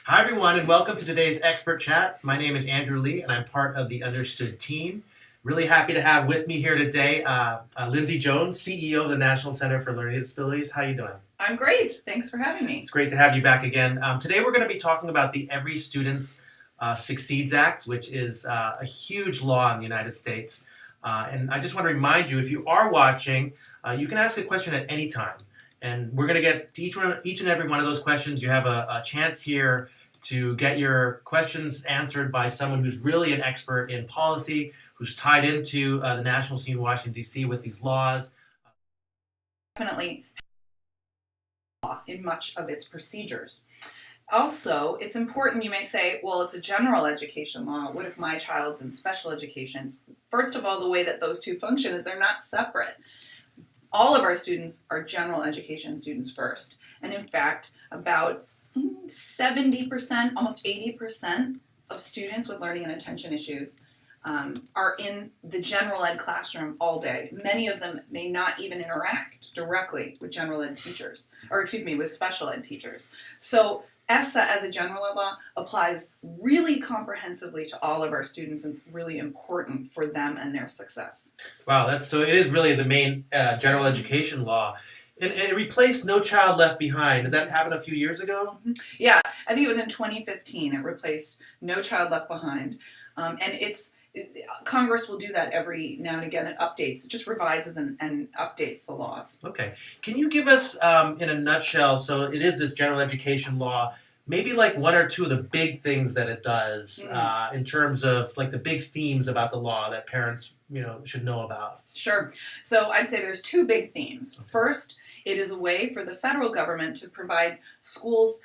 Hi, everyone, and welcome to today's Expert Chat. My name is Andrew Lee, and I'm part of the Understood team. Really happy to have with me here today Lindsay Jones, CEO of the National Center for Learning Disabilities. How are you doing? I'm great. Thanks for having me. It's great to have you back again. Today we're going to be talking about the Every Student Succeeds Act, which is a huge law in the United States. And I just want to remind you, if you are watching, you can ask a question at any time. And we're going to get to each and every one of those questions. You have a chance here to get your questions answered by someone who's really an expert in policy, who's tied into the national scene in Washington, D.C. with these laws. Definitely in much of its procedures. Also, it's important, you may say, well, it's a general education law. What if my child's in special education? First of all, the way that those two function is they're not separate. All of our students are general education students first. And in fact, about 70%, almost 80% of students with learning and attention issues are in the general ed classroom all day. Many of them may not even interact directly with general ed teachers, with special ed teachers. So ESSA as a general ed law applies really comprehensively to all of our students, and it's really important for them and their success. Wow, so it is really the main general education law. And it replaced No Child Left Behind. Did that happen a few years ago? Yeah, I think it was in 2015. It replaced No Child Left Behind. Congress will do that every now and again. It updates, it just revises and updates the laws. Okay. Can you give us, in a nutshell, so it is this general education law, maybe like one or two of the big things that it does in terms of like the big themes about the law that parents should know about? Sure. So I'd say there's two big themes. First, it is a way for the federal government to provide schools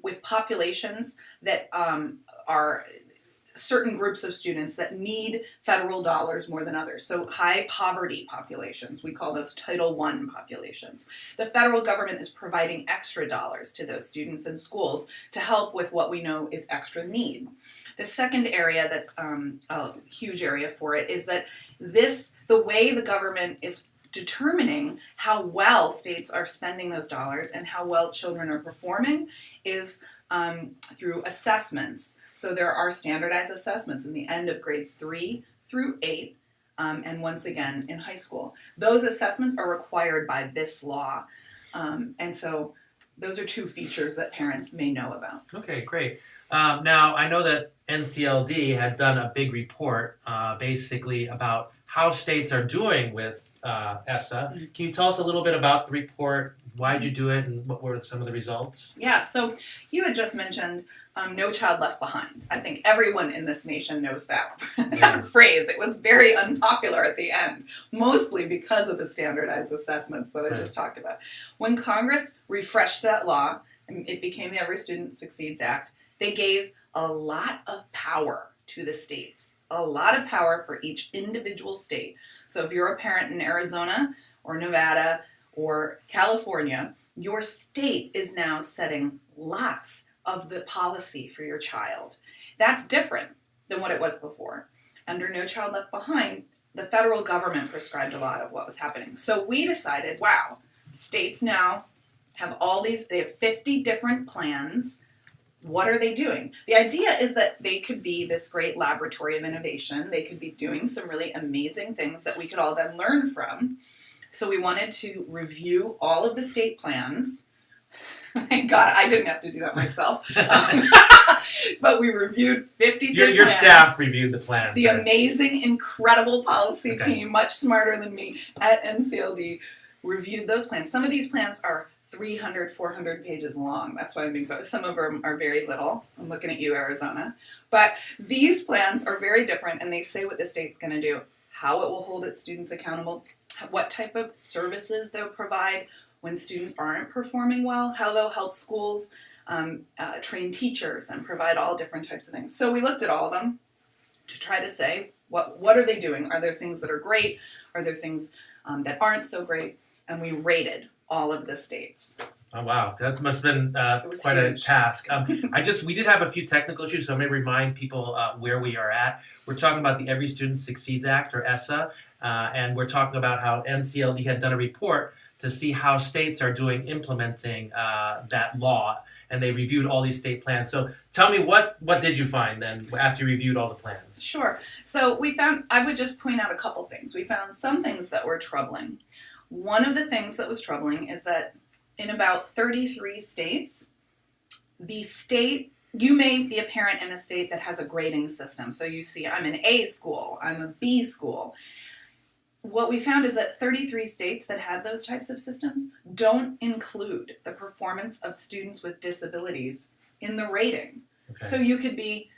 with populations that are certain groups of students that need federal dollars more than others. So high poverty populations, we call those Title I populations. The federal government is providing extra dollars to those students and schools to help with what we know is extra need. The second area that's a huge area for it is that the way the government is determining how well states are spending those dollars and how well children are performing is through assessments. So there are standardized assessments in the end of grades 3 through 8, and once again in high school. Those assessments are required by this law, and so those are two features that parents may know about. Okay, great. Now, I know that NCLD had done a big report basically about how states are doing with ESSA. Can you tell us a little bit about the report? Why did you do it, and what were some of the results? Yeah, so you had just mentioned No Child Left Behind. I think everyone in this nation knows that, phrase. It was very unpopular at the end, mostly because of the standardized assessments that I just talked about. When Congress refreshed that law, and it became the Every Student Succeeds Act, they gave a lot of power to the states, a lot of power for each individual state. So if you're a parent in Arizona or Nevada or California, your state is now setting lots of the policy for your child. That's different than what it was before. Under No Child Left Behind, the federal government prescribed a lot of what was happening. So we decided, wow, states now have they have 50 different plans. What are they doing? The idea is that they could be this great laboratory of innovation. They could be doing some really amazing things that we could all then learn from. So we wanted to review all of the state plans. Thank God I didn't have to do that myself. But we reviewed 50 state plans. Your staff reviewed the plans. The amazing, incredible policy team, much smarter than me at NCLD, reviewed those plans. Some of these plans are 300, 400 pages long. That's why I'm being so. Some of them are very little. I'm looking at you, Arizona. But these plans are very different, and they say what the state's going to do, how it will hold its students accountable, what type of services they'll provide when students aren't performing well, how they'll help schools train teachers and provide all different types of things. So we looked at all of them to try to say, what are they doing? Are there things that are great? Are there things that aren't so great? And we rated all of the states. Oh, wow. That must have been quite huge. A task. We did have a few technical issues, so I'm going to remind people where we are at. We're talking about the Every Student Succeeds Act, or ESSA, and we're talking about how NCLD had done a report to see how states are doing implementing that law, and they reviewed all these state plans. So tell me, what did you find then after you reviewed all the plans? Sure. So we found, I would just point out a couple things. We found some things that were troubling. One of the things that was troubling is that in about 33 states, you may be a parent in a state that has a grading system. So you see, I'm an A school, I'm a B school. What we found is that 33 states that have those types of systems don't include the performance of students with disabilities in the rating. Okay. So you could be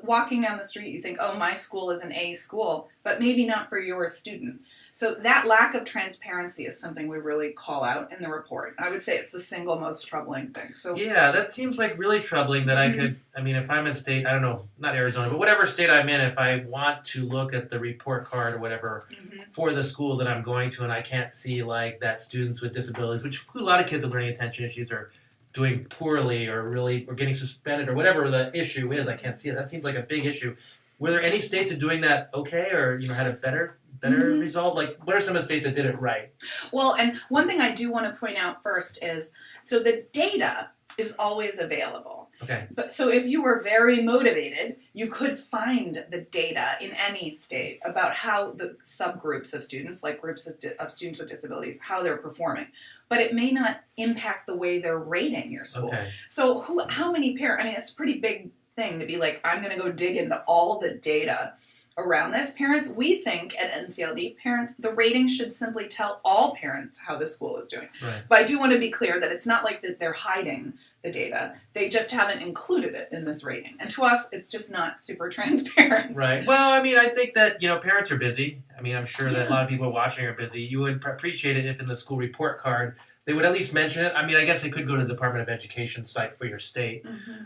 walking down the street, you think, oh, my school is an A school, but maybe not for your student. So that lack of transparency is something we really call out in the report. I would say it's the single most troubling thing. So yeah, that seems like really troubling that I could, I mean, if I'm in state, I don't know, not Arizona, but whatever state I'm in, if I want to look at the report card or whatever for the school that I'm going to, and I can't see like that students with disabilities, which include a lot of kids with learning attention issues, are doing poorly or getting suspended or whatever the issue is, I can't see it. That seems like a big issue. Were there any states that doing that okay, or had a better result? Like, what are some of the states that did it right? Well, and one thing I do want to point out first is, so the data is always available. Okay. But so if you were very motivated, you could find the data in any state about how the subgroups of students, like groups of students with disabilities, how they're performing. But it may not impact the way they're rating your school. Okay. So how many parents, I mean, it's a pretty big thing to be like, I'm going to go dig into all the data around this. Parents, we think at NCLD, parents, the rating should simply tell all parents how the school is doing. Right. But I do want to be clear that it's not like that they're hiding the data. They just haven't included it in this rating. And to us, it's just not super transparent. Right. Well, I mean, I think that, parents are busy. I mean, I'm sure that a lot of people watching are busy. You would appreciate it if in the school report card they would at least mention it. I mean, I guess they could go to the Department of Education site for your state,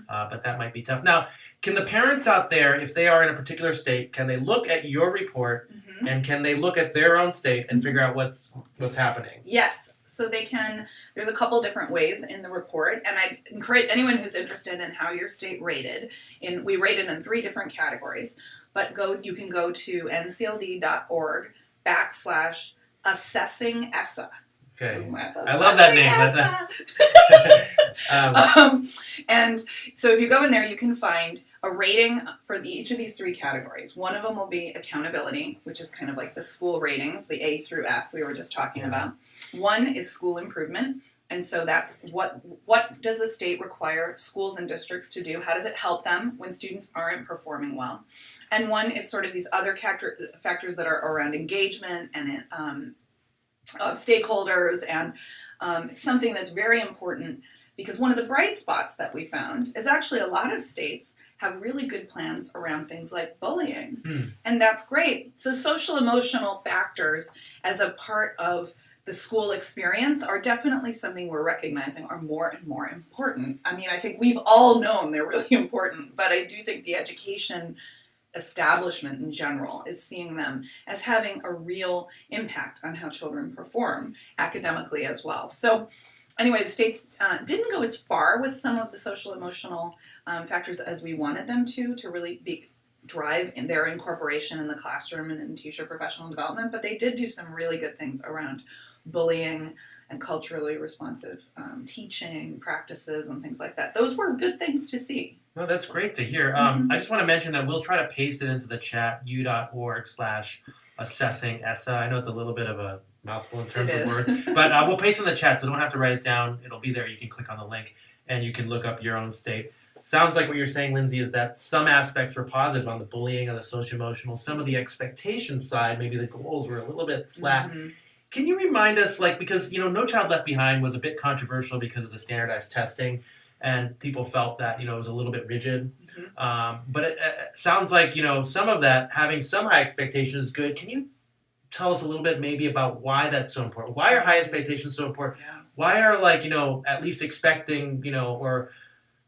but that might be tough. Now, can the parents out there, if they are in a particular state, can they look at your report and can they look at their own state and figure out what's happening? Yes. So they can, there's a couple different ways in the report, and I encourage anyone who's interested in how your state rated, we rated in 3 different categories, but you can go to ncld.org/assessing ESSA. Okay. I love that name. And so if you go in there, you can find a rating for each of these 3 categories. One of them will be accountability, which is kind of like the school ratings, the A through F we were just talking about. One is school improvement, and so that's what does the state require schools and districts to do? How does it help them when students aren't performing well? And one is sort of these other factors that are around engagement and stakeholders, and something that's very important, because one of the bright spots that we found is actually a lot of states have really good plans around things like bullying. And that's great. So social emotional factors as a part of the school experience are definitely something we're recognizing are more and more important. I mean, I think we've all known they're really important, but I do think the education establishment in general is seeing them as having a real impact on how children perform academically as well. So anyway, the states didn't go as far with some of the social emotional factors as we wanted them to really drive in their incorporation in the classroom and in teacher professional development, but they did do some really good things around bullying and culturally responsive teaching practices and things like that. Those were good things to see. Well, that's great to hear. I just want to mention that we'll try to paste it into the chat, u.org/assessing ESSA. I know it's a little bit of a mouthful in terms of words, but we'll paste it in the chat, so don't have to write it down. It'll be there. You can click on the link, and you can look up your own state. Sounds like what you're saying, Lindsay, is that some aspects were positive on the bullying and the social-emotional. Some of the expectation side, maybe the goals were a little bit flat. Can you remind us, because, No Child Left Behind was a bit controversial because of the standardized testing, and people felt that, it was a little bit rigid. But it sounds like, some of that, having some high expectations is good. Can you tell us a little bit maybe about why that's so important? Why are high expectations so important? Yeah. Why are, at least expecting, or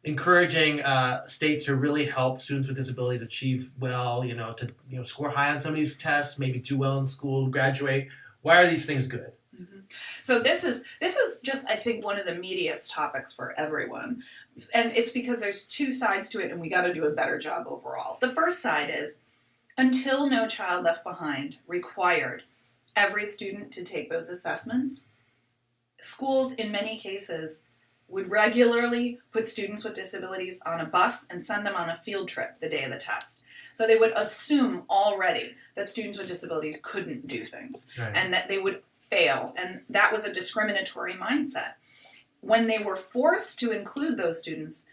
encouraging states to really help students with disabilities achieve well, to score high on some of these tests, maybe do well in school, graduate? Why are these things good? So this is just, I think, one of the meatiest topics for everyone. And it's because there's 2 sides to it, and we got to do a better job overall. The first side is, until No Child Left Behind required every student to take those assessments, schools in many cases would regularly put students with disabilities on a bus and send them on a field trip the day of the test. So they would assume already that students with disabilities couldn't do things, Right. and that they would fail, and that was a discriminatory mindset. When they were forced to include those students,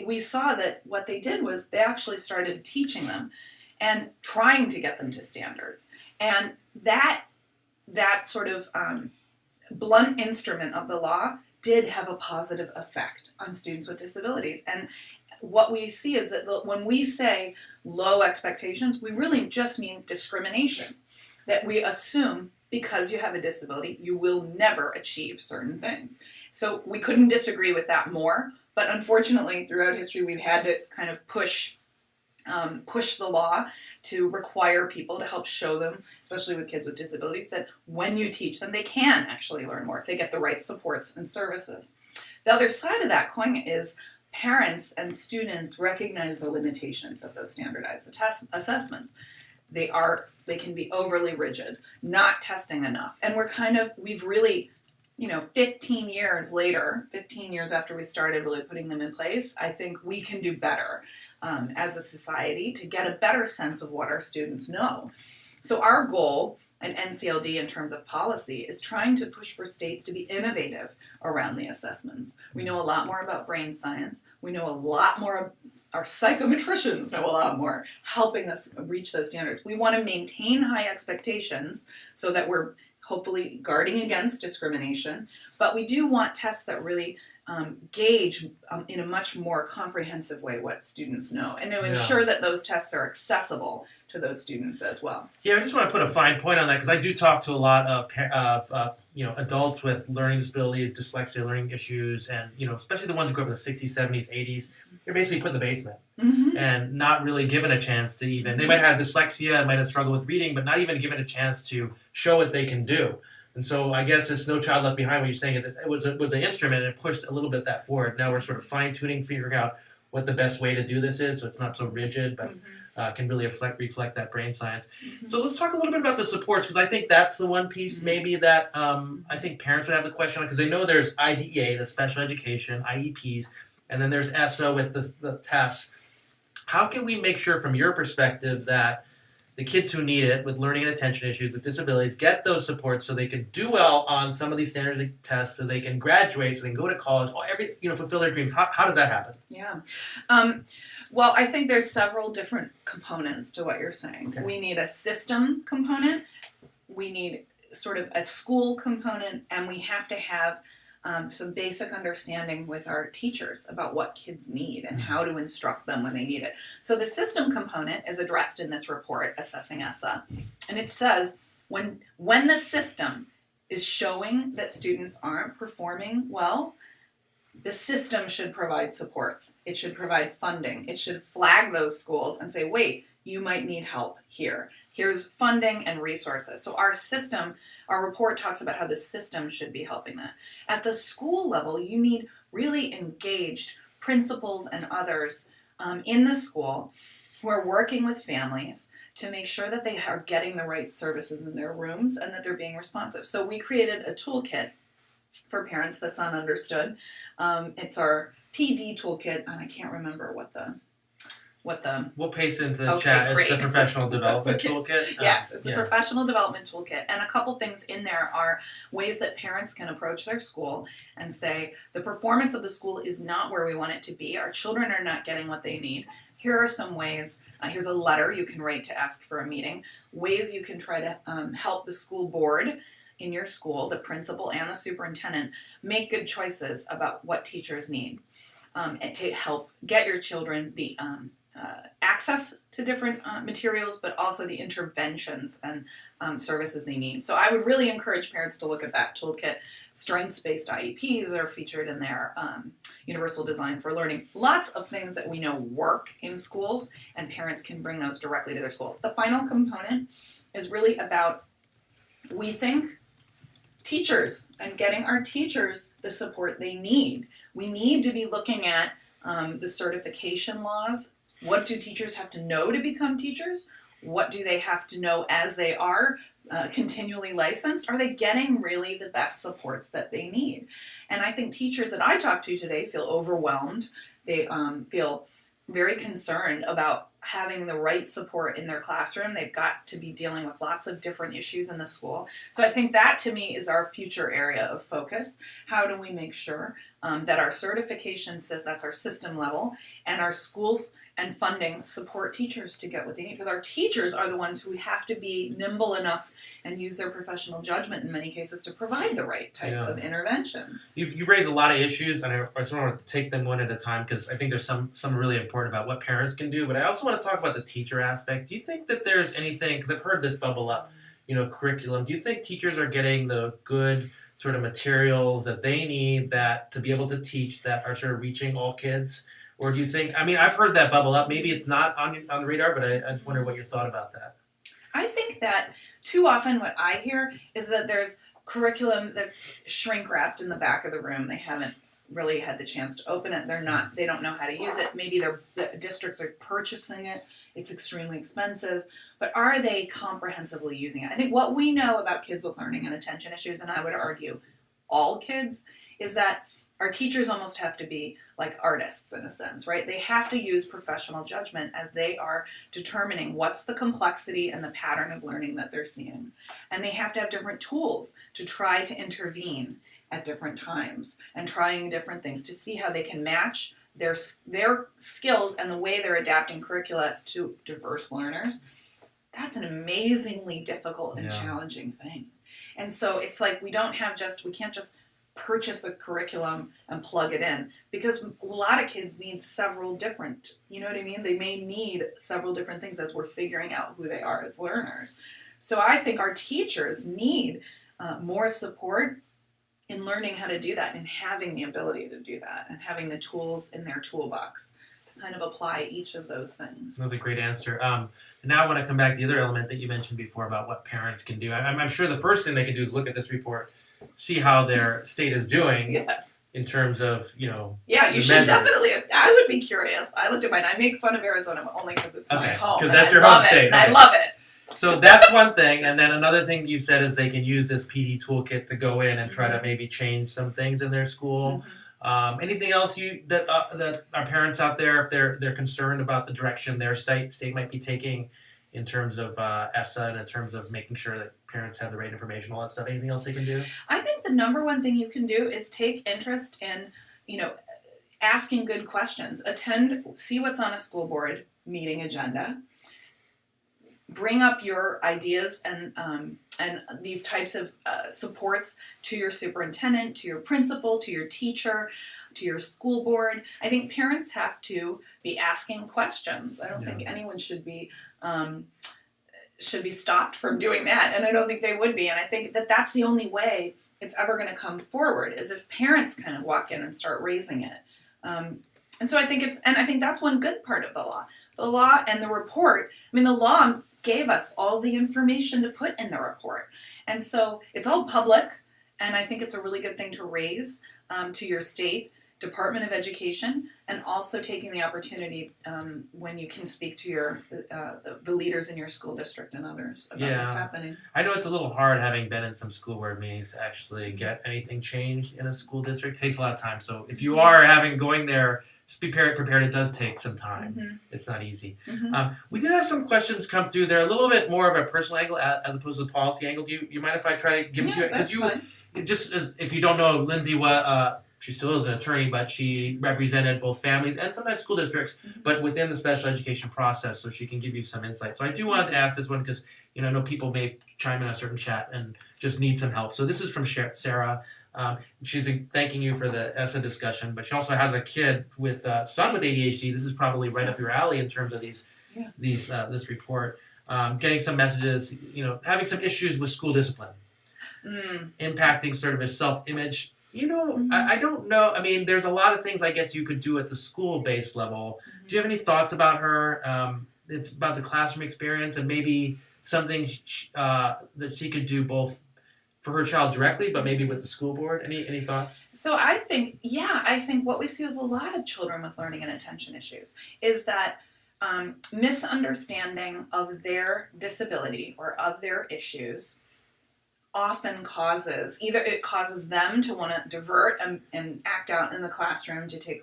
we saw that what they did was they actually started teaching them and trying to get them to standards. And that sort of blunt instrument of the law did have a positive effect on students with disabilities. And what we see is that when we say low expectations, we really just mean discrimination. That we assume because you have a disability, you will never achieve certain things. So we couldn't disagree with that more, but unfortunately throughout history we've had to kind of push the law to require people to help show them, especially with kids with disabilities, that when you teach them, they can actually learn more if they get the right supports and services. The other side of that coin is parents and students recognize the limitations of those standardized assessments. They can be overly rigid, not testing enough. And we've really, 15 years later, 15 years after we started really putting them in place, I think we can do better as a society to get a better sense of what our students know. So our goal at NCLD in terms of policy is trying to push for states to be innovative around the assessments. We know a lot more about brain science. We know a lot more, our psychometricians know a lot more, helping us reach those standards. We want to maintain high expectations so that we're hopefully guarding against discrimination, but we do want tests that really gauge in a much more comprehensive way what students know, and to ensure that those tests are accessible to those students as well. Yeah, I just want to put a fine point on that because I do talk to a lot of adults with learning disabilities, dyslexia, learning issues, and especially the ones who grew up in the 60s, 70s, 80s. They're basically put in the basement and not really given a chance to even. They might have dyslexia, might have struggled with reading, but not even given a chance to show what they can do. And so I guess this No Child Left Behind, what you're saying is it was an instrument and it pushed a little bit that forward. Now we're sort of fine-tuning, figuring out what the best way to do this is so it's not so rigid, but can really reflect that brain science. So let's talk a little bit about the supports, because I think that's the one piece maybe that I think parents would have the question on, because they know there's IDEA, the special education, IEPs, and then there's ESSA with the tests. How can we make sure from your perspective that the kids who need it with learning and attention issues, with disabilities, get those supports so they can do well on some of these standard tests, so they can graduate, so they can go to college, fulfill their dreams? How does that happen? Yeah. Well, I think there's several different components to what you're saying. Okay. We need a system component, we need sort of a school component, and we have to have some basic understanding with our teachers about what kids need and how to instruct them when they need it. So the system component is addressed in this report, Assessing ESSA, and it says when the system is showing that students aren't performing well, the system should provide supports. It should provide funding. It should flag those schools and say, wait, you might need help here. Here's funding and resources. So our report talks about how the system should be helping that. At the school level, you need really engaged principals and others in the school who are working with families to make sure that they are getting the right services in their rooms and that they're being responsive. So we created a toolkit for parents that's on Understood. It's our PD toolkit, and I can't remember what the We'll paste into the chat. Great. It's the professional development toolkit. Yes, it's a professional development toolkit, and a couple things in there are ways that parents can approach their school and say, the performance of the school is not where we want it to be. Our children are not getting what they need. Here are some ways. Here's a letter you can write to ask for a meeting. Ways you can try to help the school board in your school, the principal and the superintendent, make good choices about what teachers need, and to help get your children the access to different materials, but also the interventions and services they need. So I would really encourage parents to look at that toolkit. Strengths-based IEPs are featured in there, Universal Design for Learning. Lots of things that we know work in schools, and parents can bring those directly to their school. The final component is really about, we think, teachers and getting our teachers the support they need. We need to be looking at the certification laws. What do teachers have to know to become teachers? What do they have to know as they are continually licensed? Are they getting really the best supports that they need? And I think teachers that I talked to today feel overwhelmed. They feel very concerned about having the right support in their classroom. They've got to be dealing with lots of different issues in the school. So I think that, to me, is our future area of focus. How do we make sure that our certifications, that's our system level, and our schools and funding support teachers to get what they need? Because our teachers are the ones who have to be nimble enough and use their professional judgment in many cases to provide the right type of interventions. You've raised a lot of issues, and I just want to take them one at a time because I think there's some really important about what parents can do. But I also want to talk about the teacher aspect. Do you think that there's anything, because I've heard this bubble up, curriculum. Do you think teachers are getting the good sort of materials that they need that to be able to teach that are sort of reaching all kids? Or do you think, I've heard that bubble up. Maybe it's not on the radar, but I just wonder what your thought about that. I think that too often what I hear is that there's curriculum that's shrink wrapped in the back of the room. They haven't really had the chance to open it. They don't know how to use it. Maybe the districts are purchasing it. It's extremely expensive. But are they comprehensively using it? I think what we know about kids with learning and attention issues, and I would argue all kids, is that our teachers almost have to be like artists in a sense, right? They have to use professional judgment as they are determining what's the complexity and the pattern of learning that they're seeing. And they have to have different tools to try to intervene at different times and trying different things to see how they can match their skills and the way they're adapting curricula to diverse learners. That's an amazingly difficult and challenging thing. And so it's like we can't just purchase a curriculum and plug it in, because a lot of kids need several different, they may need several different things as we're figuring out who they are as learners. So I think our teachers need more support in learning how to do that and having the ability to do that and having the tools in their toolbox to kind of apply each of those things. Another great answer. Now I want to come back to the other element that you mentioned before about what parents can do. I'm sure the first thing they can do is look at this report, see how their state is doing. Yes. In terms of, Yeah, you should definitely. I would be curious. I looked at mine. I make fun of Arizona only because it's my home. Because that's your home state. And I love it. So that's one thing. And then another thing you said is they can use this PD toolkit to go in and try to maybe change some things in their school. Anything else that our parents out there, if they're concerned about the direction their state might be taking in terms of ESSA and in terms of making sure that parents have the right information, all that stuff? Anything else they can do? I think the number one thing you can do is take interest in, asking good questions. See what's on a school board meeting agenda. Bring up your ideas and these types of supports to your superintendent, to your principal, to your teacher, to your school board. I think parents have to be asking questions. I don't think anyone should be stopped from doing that, and I don't think they would be. And I think that that's the only way it's ever going to come forward, is if parents kind of walk in and start raising it. And so I think that's one good part of the law. The law and the report. The law gave us all the information to put in the report, and so it's all public. And I think it's a really good thing to raise to your state Department of Education, and also taking the opportunity when you can speak to the leaders in your school district and others about what's happening. I know it's a little hard, having been in some school board meetings, to actually get anything changed in a school district. It takes a lot of time. So if you are going there, just be prepared. It does take some time. It's not easy. We did have some questions come through there, a little bit more of a personal angle as opposed to the policy angle. Do you mind if I try to give it to you? That's fine. Just if you don't know, Lindsay, she still is an attorney, but she represented both families and sometimes school districts, but within the special education process, so she can give you some insight. So I do want to ask this one because I know people may chime in a certain chat and just need some help. So this is from Sarah. She's thanking you for the ESSA discussion, but she also has a kid with son with ADHD. This is probably right up your alley in terms of this report. Getting some messages, having some issues with school discipline, impacting sort of his self-image. I don't know. There's a lot of things I guess you could do at the school-based level. Do you have any thoughts about her? It's about the classroom experience and maybe something that she could do both for her child directly, but maybe with the school board. Any thoughts? So I think what we see with a lot of children with learning and attention issues is that misunderstanding of their disability or of their issues often causes them to want to divert and act out in the classroom to take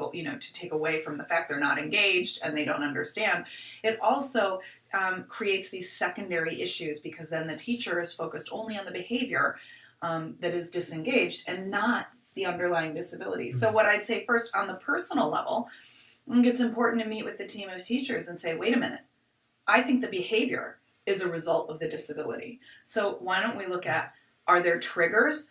away from the fact they're not engaged and they don't understand. It also creates these secondary issues because then the teacher is focused only on the behavior that is disengaged and not the underlying disability. So what I'd say first on the personal level, I think it's important to meet with the team of teachers and say, wait a minute, I think the behavior is a result of the disability. So why don't we look at, are there triggers?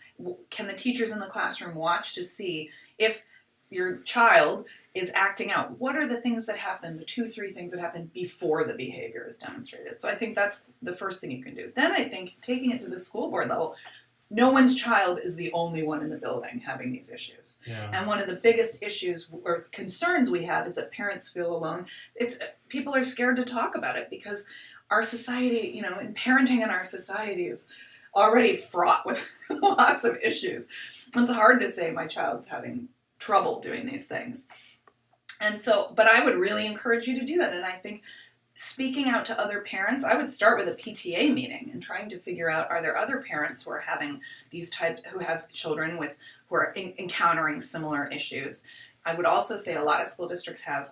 Can the teachers in the classroom watch to see if your child is acting out? What are the things that happen, the 2-3 things that happen before the behavior is demonstrated? So I think that's the first thing you can do. Then I think taking it to the school board level, no one's child is the only one in the building having these issues. Yeah. And one of the biggest issues or concerns we have is that parents feel alone. People are scared to talk about it because our society, and parenting in our society is already fraught with lots of issues. It's hard to say my child's having trouble doing these things. And so, but I would really encourage you to do that. And I think speaking out to other parents, I would start with a PTA meeting and trying to figure out, are there other parents who are having these types, who have children who are encountering similar issues. I would also say a lot of school districts have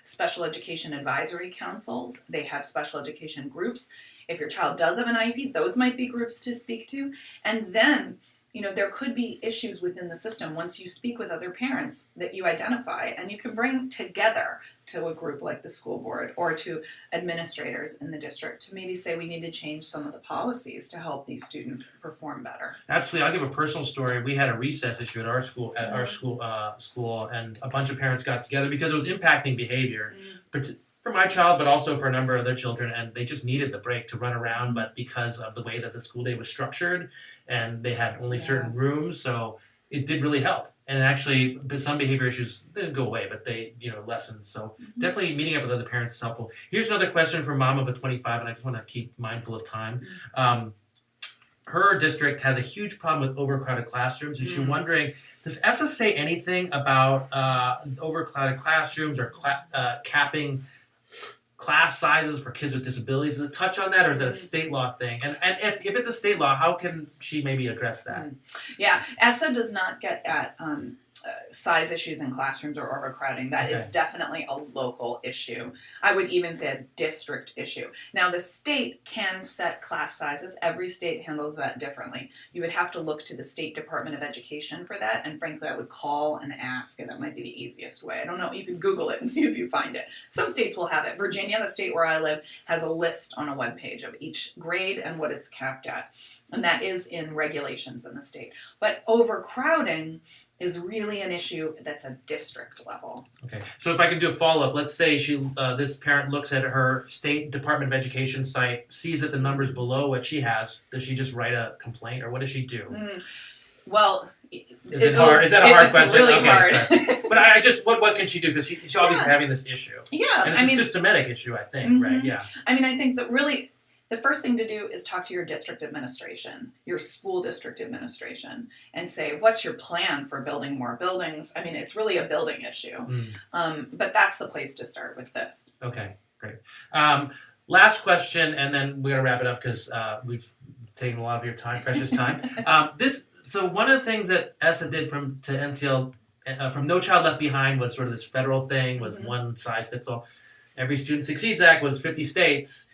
special education advisory councils. They have special education groups. If your child does have an IEP, those might be groups to speak to. And then, there could be issues within the system once you speak with other parents that you identify and you can bring together to a group like the school board or to administrators in the district to maybe say we need to change some of the policies to help these students perform better. Absolutely. I'll give a personal story. We had a recess issue at our school, and a bunch of parents got together because it was impacting behavior. For my child, but also for a number of other children, and they just needed the break to run around, but because of the way that the school day was structured, and they had only certain rooms, so it did really help. And actually, some behavior issues didn't go away, but they, lessened. So definitely meeting up with other parents is helpful. Here's another question from Mom of a 25, and I just want to keep mindful of time. Her district has a huge problem with overcrowded classrooms, and she's wondering, does ESSA say anything about overcrowded classrooms or capping class sizes for kids with disabilities? Does it touch on that, or is that a state law thing? And if it's a state law, how can she maybe address that? Yeah, ESSA does not get at size issues in classrooms or overcrowding. That is definitely a local issue. I would even say a district issue. Now, the state can set class sizes. Every state handles that differently. You would have to look to the State Department of Education for that, and frankly, I would call and ask, and that might be the easiest way. I don't know, you can Google it and see if you find it. Some states will have it. Virginia, the state where I live, has a list on a webpage of each grade and what it's capped at, and that is in regulations in the state. But overcrowding is really an issue that's a district level. Okay, so if I can do a follow-up, let's say this parent looks at her State Department of Education site, sees that the number's below what she has. Does she just write a complaint, or what does she do? Well, is it hard? Is that a hard question? It's really hard. Sure. But I just, what can she do? Because she's obviously having this issue. Yeah, and it's a systematic issue, I think, right? Yeah. I mean, I think that really the first thing to do is talk to your district administration, your school district administration, and say, what's your plan for building more buildings? I mean, it's really a building issue. But that's the place to start with this. Okay, great. Last question, and then we're going to wrap it up because we've taken a lot of your time, precious time. So one of the things that ESSA did from No Child Left Behind was sort of this federal thing, was one size fits all. Every Student Succeeds Act was 50 states.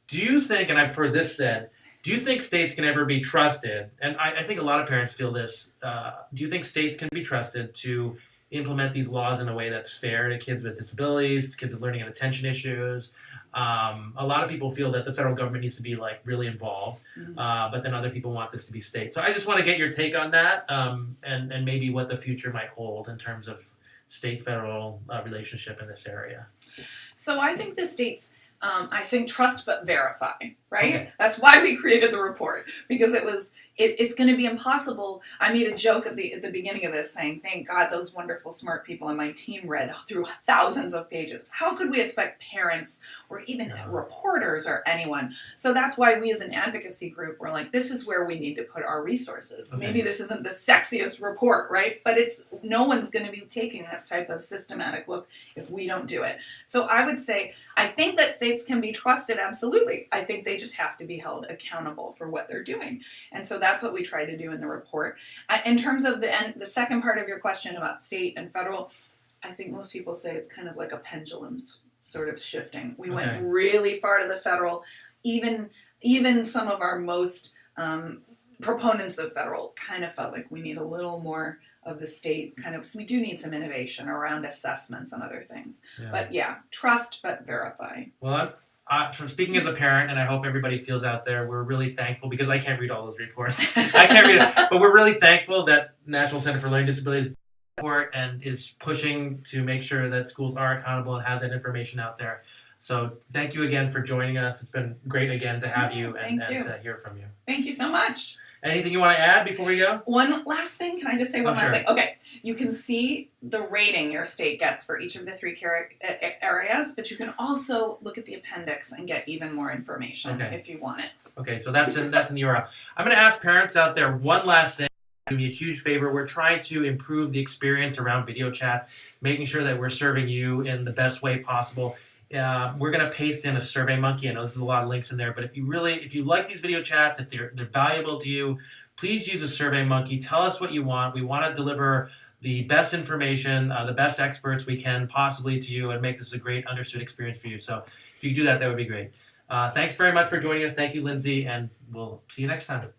Do you think, and I've heard this said, do you think states can ever be trusted? And I think a lot of parents feel this. Do you think states can be trusted to implement these laws in a way that's fair to kids with disabilities, to kids with learning and attention issues? A lot of people feel that the federal government needs to be really involved, but then other people want this to be state. So I just want to get your take on that, and maybe what the future might hold in terms of state-federal relationship in this area. So I think the states, trust but verify, right? Okay. That's why we created the report, because it was, it's going to be impossible. I made a joke at the beginning of this saying, thank God those wonderful smart people on my team read through thousands of pages. How could we expect parents or even reporters or anyone? So that's why we as an advocacy group were like, this is where we need to put our resources. Okay. Maybe this isn't the sexiest report, right? But no one's going to be taking this type of systematic look if we don't do it. So I would say, I think that states can be trusted, absolutely. I think they just have to be held accountable for what they're doing. And so that's what we try to do in the report. In terms of the second part of your question about state and federal, I think most people say it's kind of like a pendulum's sort of shifting. We went really far to the federal. Even some of our most proponents of federal kind of felt like we need a little more of the state so we do need some innovation around assessments and other things. Yeah. But trust but verify. Well, from speaking as a parent, and I hope everybody feels out there, we're really thankful because I can't read all those reports. I can't read it, but we're really thankful that National Center for Learning Disabilities report and is pushing to make sure that schools are accountable and has that information out there. So thank you again for joining us. It's been great again to have you and to hear from you. Thank you so much. Anything you want to add before we go? One last thing. Can I just say one last sure. thing? Okay. You can see the rating your state gets for each of the 3 areas, but you can also look at the appendix and get even more information if you want it. Okay, so that's in the URL. I'm going to ask parents out there one last thing. Do me a huge favor. We're trying to improve the experience around video chat, making sure that we're serving you in the best way possible. We're going to paste in a Survey Monkey. I know this is a lot of links in there, but if you like these video chats, if they're valuable to you, please use a Survey Monkey. Tell us what you want. We want to deliver the best information, the best experts we can possibly to you and make this a great understood experience for you. So if you do that, that would be great. Thanks very much for joining us. Thank you, Lindsay, and we'll see you next time.